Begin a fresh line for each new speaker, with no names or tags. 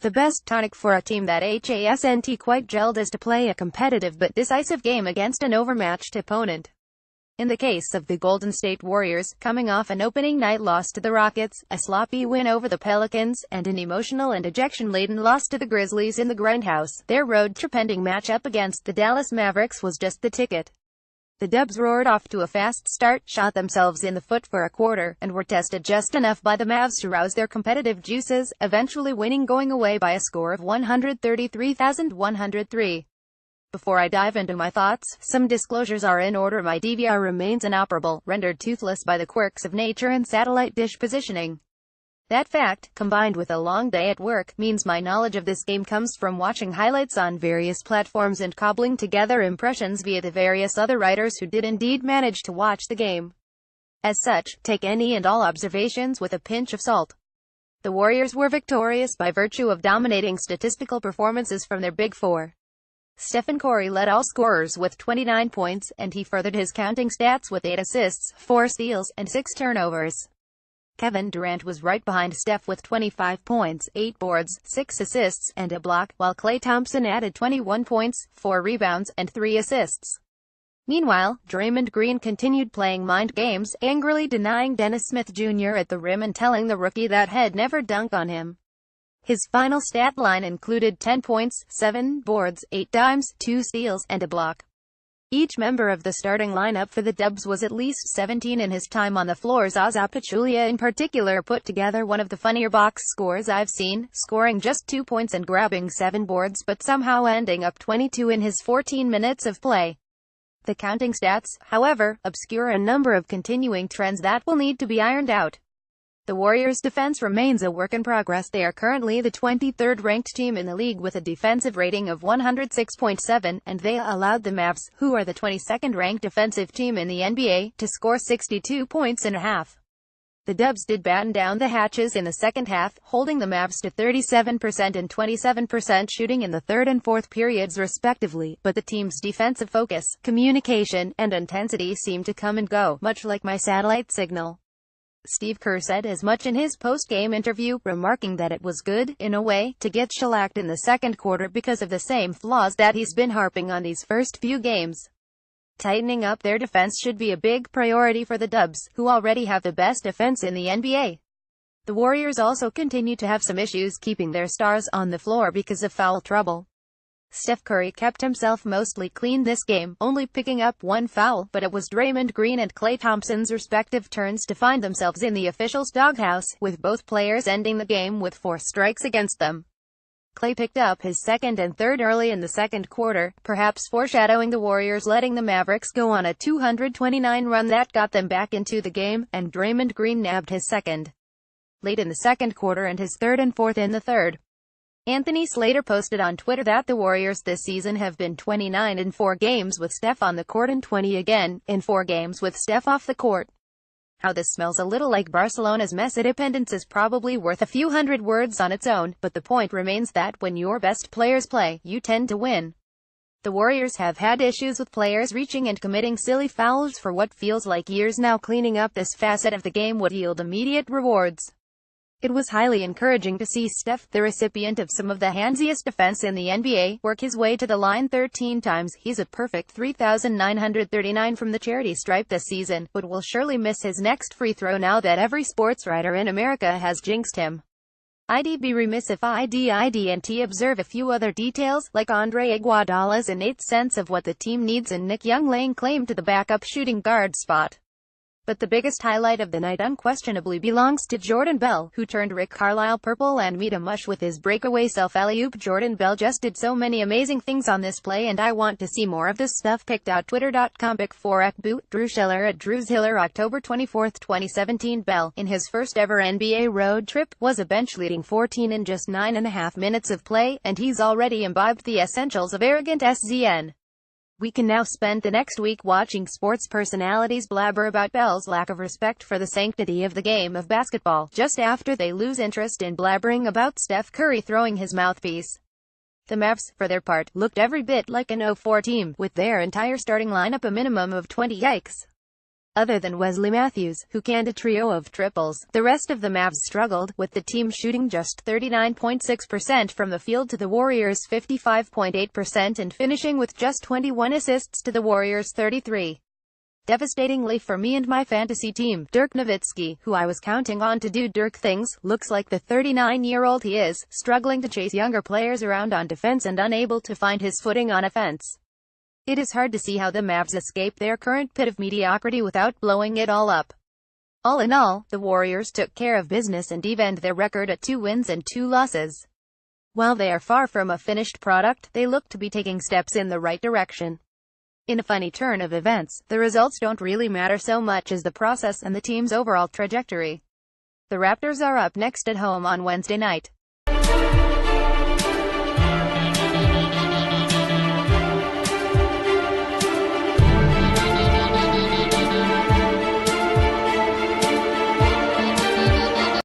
The best tonic for a team that hasn't quite gelled is to play a competitive but decisive game against an overmatched opponent. In the case of the Golden State Warriors, coming off an opening night loss to the Rockets, a sloppy win over the Pelicans, and an emotional and ejection-laden loss to the Grizzlies in the Grindhouse, their road-trip-ending matchup against the Dallas Mavericks was just the ticket. The Dubs roared off to a fast start, shot themselves in the foot for a quarter, and were tested just enough by the Mavs to rouse their competitive juices, eventually winning going away by a score of 133,103. Before I dive into my thoughts, some disclosures are in order. My DVR remains inoperable, rendered toothless by the quirks of nature and satellite dish positioning. That fact, combined with a long day at work, means my knowledge of this game comes from watching highlights on various platforms and cobbling together impressions via the various other writers who did indeed manage to watch the game. As such, take any and all observations with a pinch of salt. The Warriors were victorious by virtue of dominating statistical performances from their Big Four. Stephen Curry led all scorers with 29 points, and he furthered his counting stats with 8 assists, 4 steals, and 6 turnovers. Kevin Durant was right behind Steph with 25 points, 8 boards, 6 assists, and a block, while Klay Thompson added 21 points, 4 rebounds, and 3 assists. Meanwhile, Draymond Green continued playing mind games, angrily denying Dennis Smith Jr. at the rim and telling the rookie that he'd never dunk on him. His final stat line included 10 points, 7 boards, 8 dimes, 2 steals, and a block. Each member of the starting lineup for the Dubs was at least 17 in his time on the floor. Zaza Pachulia in particular put together one of the funnier box scores I've seen, scoring just 2 points and grabbing 7 boards but somehow ending up 22 in his 14 minutes of play. The counting stats, however, obscure a number of continuing trends that will need to be ironed out. The Warriors' defense remains a work in progress. They are currently the 23rd ranked team in the league with a defensive rating of 106.7, and they allowed the Mavs, who are the 22nd ranked defensive team in the NBA, to score 62 points in a half. The Dubs did batten down the hatches in the second half, holding the Mavs to 37% and 27% shooting in the third and fourth periods respectively, but the team's defensive focus, communication, and intensity seemed to come and go, much like my satellite signal. Steve Kerr said as much in his post-game interview, remarking that it was good, in a way, to get shellacked in the second quarter because of the same flaws that he's been harping on these first few games. Tightening up their defense should be a big priority for the Dubs, who already have the best defense in the NBA. The Warriors also continue to have some issues keeping their stars on the floor because of foul trouble. Steph Curry kept himself mostly clean this game, only picking up 1 foul, but it was Draymond Green and Klay Thompson's respective turns to find themselves in the officials' doghouse, with both players ending the game with 4 strikes against them. Klay picked up his second and third early in the second quarter, perhaps foreshadowing the Warriors letting the Mavericks go on a 229 run that got them back into the game, and Draymond Green nabbed his second late in the second quarter and his third and fourth in the third. Anthony Slater posted on Twitter that the Warriors this season have been 29 in 4 games with Steph on the court and 20 again in 4 games with Steph off the court. How this smells a little like Barcelona's mess independence is probably worth a few hundred words on its own, but the point remains that when your best players play, you tend to win. The Warriors have had issues with players reaching and committing silly fouls for what feels like years now. Cleaning up this facet of the game would yield immediate rewards. It was highly encouraging to see Steph, the recipient of some of the handsiest defense in the NBA, work his way to the line 13 times. He's a perfect 3,939 from the charity stripe this season, but will surely miss his next free throw now that every sports writer in America has jinxed him. I'd be remiss if I didn't observe a few other details, like Andre Iguodala's innate sense of what the team needs and Nick Young laying claim to the backup shooting guard spot. But the biggest highlight of the night unquestionably belongs to Jordan Bell, who turned Rick Carlisle purple and made a mush with his breakaway self-alley-oop. Jordan Bell just did so many amazing things on this play, and I want to see more of this stuff. Picked out Twitter.com pick 4 boot Drew Schiller at Drews Hiller October 24, 2017. Bell, in his first ever NBA road trip, was a bench-leading 14 in just 9.5 minutes of play, and he's already imbibed the essentials of arrogant SZN. We can now spend the next week watching sports personalities blabber about Bell's lack of respect for the sanctity of the game of basketball, just after they lose interest in blabbering about Steph Curry throwing his mouthpiece. The Mavs, for their part, looked every bit like an 0-4 team, with their entire starting lineup a minimum of 20 yikes. Other than Wesley Matthews, who canned a trio of triples, the rest of the Mavs struggled, with the team shooting just 39.6% from the field to the Warriors' 55.8% and finishing with just 21 assists to the Warriors' 33. Devastatingly for me and my fantasy team, Dirk Nowitzki, who I was counting on to do Dirk things, looks like the 39-year-old he is, struggling to chase younger players around on defense and unable to find his footing on offense. It is hard to see how the Mavs escape their current pit of mediocrity without blowing it all up. All in all, the Warriors took care of business and evened their record at 2 wins and 2 losses. While they are far from a finished product, they look to be taking steps in the right direction. In a funny turn of events, the results don't really matter so much as the process and the team's overall trajectory. The Raptors are up next at home on Wednesday night.